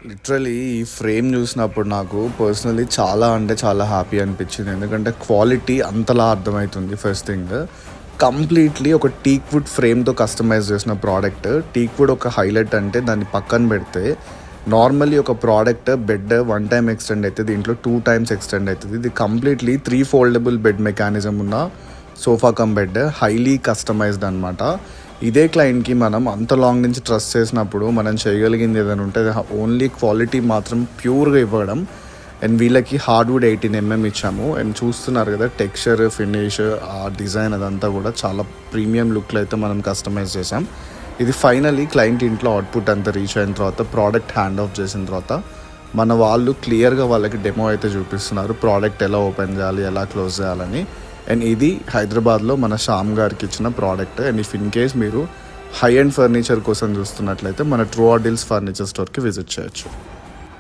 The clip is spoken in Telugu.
లిటరలీ ఈ ఫ్రేమ్ చూసినప్పుడు నాకు పర్సనలీ చాలా అంటే చాలా హ్యాపీ అనిపించింది. ఎందుకంటే క్వాలిటీ అంతలా అర్థమవుతుంది. ఫస్ట్ థింగ్, కంప్లీట్లీ ఒక టీక్ వుడ్ ఫ్రేమ్తో కస్టమైజ్ చేసిన ప్రోడక్ట్. టీక్ వుడ్ ఒక హైలైట్ అంటే దాన్ని పక్కన పెడితే నార్మల్లీ ఒక ప్రోడక్ట్ బెడ్ 1 టైం ఎక్స్టెండ్ అవుతుంది, దీంట్లో 2 టైమ్స్ ఎక్స్టెండ్ అవుతుంది. ఇది కంప్లీట్లీ 3 ఫోల్డబుల్ బెడ్ మెకానిజం ఉన్న sofa cum bed, highly customized అనమాట. ఇదే క్లయింట్కి మనం అంత లాంగ్ నుంచి ట్రస్ట్ చేసినప్పుడు మనం చేయగలిగింది ఏదైనా ఉంటే ఓన్లీ క్వాలిటీ మాత్రం ప్యూర్గా ఇవ్వడం. అండ్ వీళ్ళకి హార్డ్వుడ్ 18mm ఇచ్చాము. అండ్ చూస్తున్నారు కదా టెక్స్చర్, ఫినిష్, ఆ డిజైన్ అదంతా కూడా చాలా ప్రీమియం లుక్లో అయితే మనం కస్టమైజ్ చేసాం. ఇది ఫైనలీ క్లయింట్ ఇంట్లో అవుట్పుట్ అంతా రీచ్ అయిన తర్వాత, ప్రోడక్ట్ హ్యాండ్ ఆఫ్ చేసిన తర్వాత మన వాళ్ళు క్లియర్గా వాళ్ళకి డెమో అయితే చూపిస్తున్నారు, ప్రోడక్ట్ ఎలా ఓపెన్ చేయాలి, ఎలా క్లోజ్ చేయాలని. అండ్ ఇది హైదరాబాద్లో మన శ్యామ్ గారికి ఇచ్చిన product. And if in case మీరు హై అండ్ ఫర్నిచర్ కోసం చూస్తున్నట్లయితే మన ట్రూ ఆర్డిల్స్ ఫర్నిచర్ స్టోర్కి విజిట్ చేయొచ్చు.